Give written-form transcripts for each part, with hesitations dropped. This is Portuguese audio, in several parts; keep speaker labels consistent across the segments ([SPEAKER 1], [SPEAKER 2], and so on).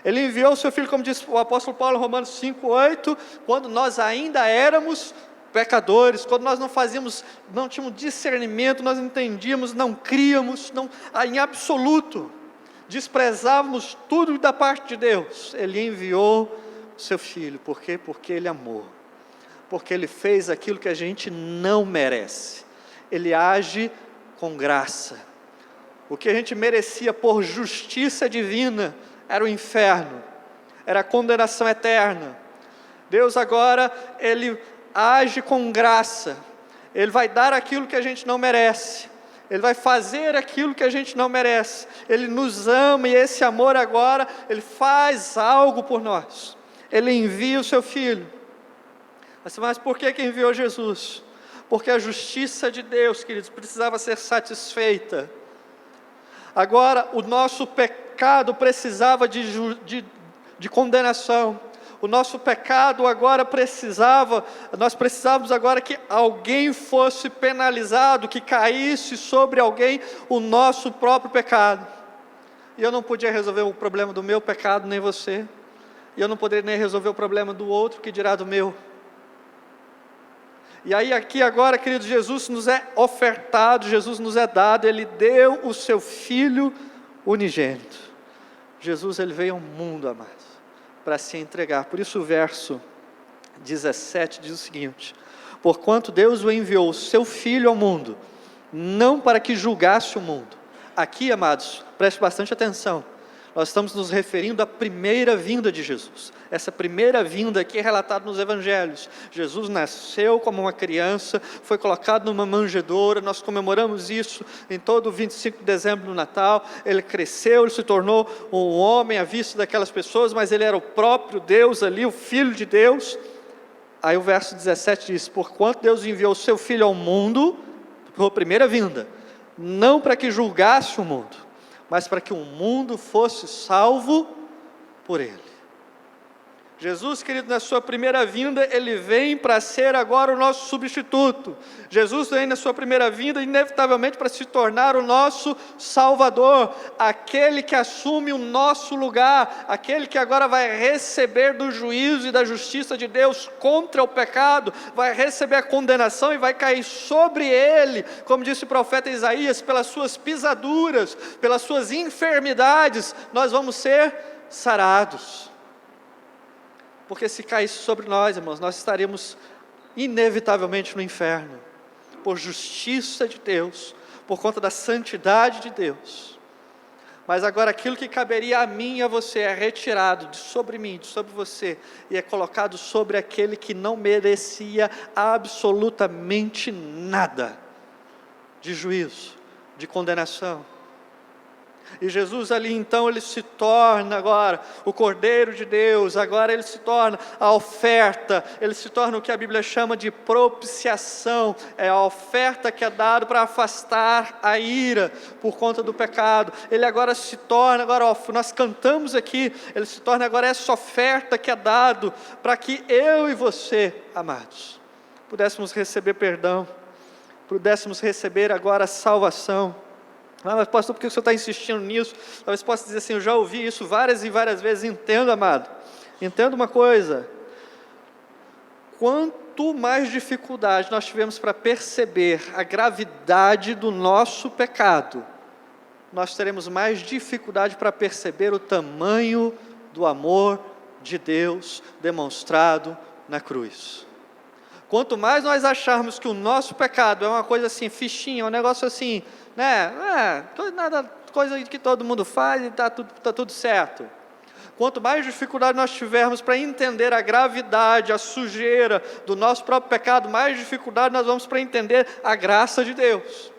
[SPEAKER 1] Ele enviou o seu Filho, como diz o apóstolo Paulo em Romanos 5:8, quando nós ainda éramos pecadores, quando nós não tínhamos discernimento, nós não entendíamos, não críamos, em absoluto, desprezávamos tudo da parte de Deus. Ele enviou o seu Filho. Por quê? Porque Ele amou. Porque Ele fez aquilo que a gente não merece. Ele age com graça. O que a gente merecia por justiça divina era o inferno, era a condenação eterna. Deus agora, Ele age com graça. Ele vai dar aquilo que a gente não merece. Ele vai fazer aquilo que a gente não merece. Ele nos ama e esse amor agora, Ele faz algo por nós. Ele envia o seu Filho. Mas por que enviou Jesus? Porque a justiça de Deus, queridos, precisava ser satisfeita. Agora, o nosso pecado precisava de condenação. O nosso pecado agora nós precisávamos agora que alguém fosse penalizado, que caísse sobre alguém o nosso próprio pecado. E eu não podia resolver o problema do meu pecado, nem você. E eu não poderia nem resolver o problema do outro, que dirá do meu. E aí aqui agora, queridos, Jesus nos é ofertado, Jesus nos é dado, Ele deu o seu Filho unigênito. Jesus, Ele veio ao mundo, amados, para se entregar. Por isso o verso 17 diz o seguinte: porquanto Deus o enviou o seu Filho ao mundo, não para que julgasse o mundo. Aqui, amados, preste bastante atenção, nós estamos nos referindo à primeira vinda de Jesus. Essa primeira vinda aqui é relatada nos evangelhos. Jesus nasceu como uma criança, foi colocado numa manjedoura, nós comemoramos isso em todo o 25 de dezembro no Natal. Ele cresceu, ele se tornou um homem à vista daquelas pessoas, mas ele era o próprio Deus ali, o Filho de Deus. Aí o verso 17 diz: porquanto Deus enviou o seu Filho ao mundo, por primeira vinda, não para que julgasse o mundo, mas para que o mundo fosse salvo por Ele. Jesus, querido, na sua primeira vinda, Ele vem para ser agora o nosso substituto. Jesus vem na sua primeira vinda, inevitavelmente, para se tornar o nosso Salvador, aquele que assume o nosso lugar, aquele que agora vai receber do juízo e da justiça de Deus contra o pecado, vai receber a condenação e vai cair sobre Ele, como disse o profeta Isaías, pelas suas pisaduras, pelas suas enfermidades, nós vamos ser sarados. Porque se caísse sobre nós, irmãos, nós estaríamos inevitavelmente no inferno, por justiça de Deus, por conta da santidade de Deus. Mas agora aquilo que caberia a mim e a você é retirado de sobre mim, de sobre você, e é colocado sobre aquele que não merecia absolutamente nada de juízo, de condenação. E Jesus ali então, Ele se torna agora o Cordeiro de Deus, agora Ele se torna a oferta, Ele se torna o que a Bíblia chama de propiciação, é a oferta que é dada para afastar a ira por conta do pecado. Ele agora se torna, nós cantamos aqui, Ele se torna agora essa oferta que é dado para que eu e você, amados, pudéssemos receber perdão, pudéssemos receber agora a salvação. Mas pastor, por que o senhor está insistindo nisso? Talvez possa dizer assim: eu já ouvi isso várias e várias vezes. Entenda, amado, entenda uma coisa: quanto mais dificuldade nós tivemos para perceber a gravidade do nosso pecado, nós teremos mais dificuldade para perceber o tamanho do amor de Deus demonstrado na cruz. Quanto mais nós acharmos que o nosso pecado é uma coisa assim, fichinha, um negócio assim, coisa que todo mundo faz e está tudo certo. Quanto mais dificuldade nós tivermos para entender a gravidade, a sujeira do nosso próprio pecado, mais dificuldade nós vamos para entender a graça de Deus.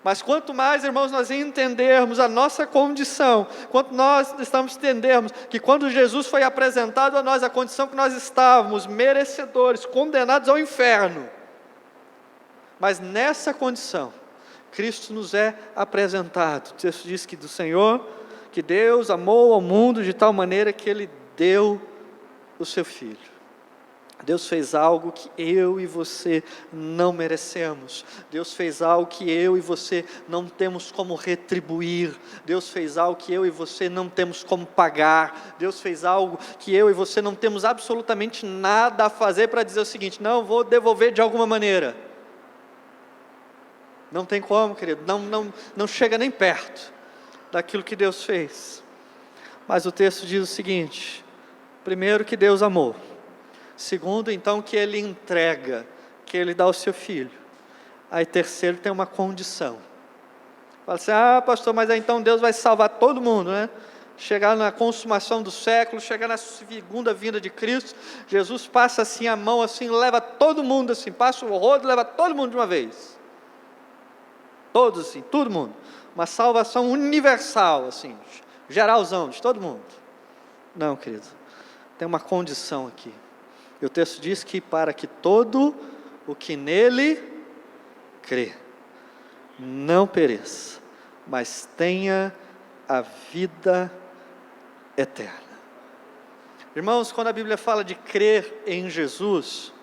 [SPEAKER 1] Mas quanto mais, irmãos, nós entendermos a nossa condição, quanto nós entendermos que quando Jesus foi apresentado a nós, a condição que nós estávamos, merecedores, condenados ao inferno, mas nessa condição, Cristo nos é apresentado. O texto diz que do Senhor, que Deus amou ao mundo de tal maneira que Ele deu o seu Filho. Deus fez algo que eu e você não merecemos. Deus fez algo que eu e você não temos como retribuir. Deus fez algo que eu e você não temos como pagar. Deus fez algo que eu e você não temos absolutamente nada a fazer para dizer o seguinte: não, vou devolver de alguma maneira. Não tem como, querido, não chega nem perto daquilo que Deus fez. Mas o texto diz o seguinte: primeiro, que Deus amou. Segundo, então, que Ele entrega, que Ele dá o seu Filho. Aí terceiro, tem uma condição. Fala assim: pastor, mas aí então Deus vai salvar todo mundo, né? Chegar na consumação do século, chegar na segunda vinda de Cristo, Jesus passa assim a mão, assim, leva todo mundo assim, passa o rodo, leva todo mundo de uma vez. Todos assim, todo mundo. Uma salvação universal, assim, geralzão, de todo mundo. Não, querido, tem uma condição aqui. E o texto diz que para que todo o que nele crê não pereça, mas tenha a vida eterna. Irmãos, quando a Bíblia fala de crer em Jesus,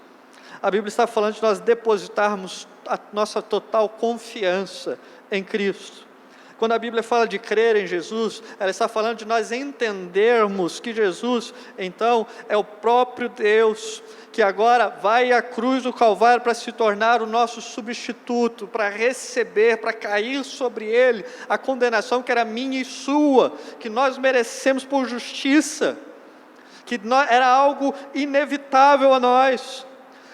[SPEAKER 1] a Bíblia está falando de nós depositarmos a nossa total confiança em Cristo. Quando a Bíblia fala de crer em Jesus, ela está falando de nós entendermos que Jesus, então, é o próprio Deus, que agora vai à cruz do Calvário para se tornar o nosso substituto, para receber, para cair sobre Ele a condenação que era minha e sua, que nós merecemos por justiça, que era algo inevitável a nós.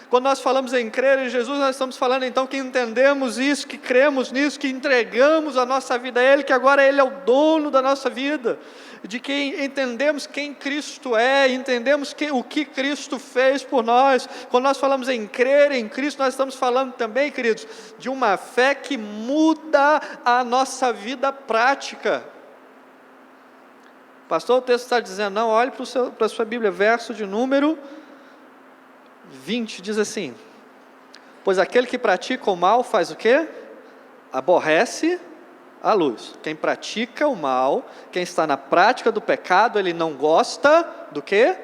[SPEAKER 1] Quando nós falamos em crer em Jesus, nós estamos falando então que entendemos isso, que cremos nisso, que entregamos a nossa vida a Ele, que agora Ele é o dono da nossa vida, de que entendemos quem Cristo é, entendemos o que Cristo fez por nós. Quando nós falamos em crer em Cristo, nós estamos falando também, queridos, de uma fé que muda a nossa vida prática. Pastor, o texto está dizendo, não, olhe para a sua Bíblia, verso de número 20, diz assim: pois aquele que pratica o mal faz o quê? Aborrece a luz. Quem pratica o mal, quem está na prática do pecado, ele não gosta do quê?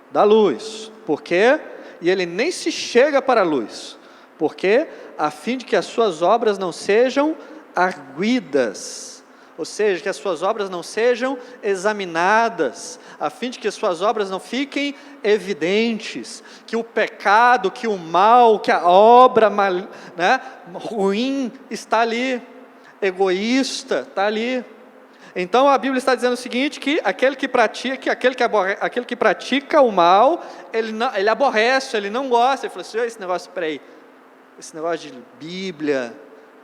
[SPEAKER 1] Da luz. Por quê? E ele nem se chega para a luz. Por quê? A fim de que as suas obras não sejam arguidas. Ou seja, que as suas obras não sejam examinadas, a fim de que as suas obras não fiquem evidentes, que o pecado, que o mal, que a obra ruim está ali, egoísta está ali. Então a Bíblia está dizendo o seguinte, que aquele que pratica o mal, ele aborrece, ele não gosta. Ele fala assim: esse negócio de Bíblia,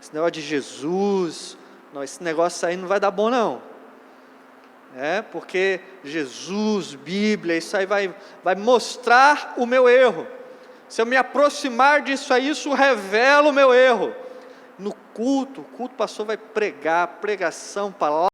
[SPEAKER 1] esse negócio de Jesus, não, esse negócio aí não vai dar bom não. Porque Jesus, Bíblia, isso aí vai mostrar o meu erro. Se eu me aproximar disso aí, isso revela o meu erro. No culto, o pastor vai pregar, pregação, palavra,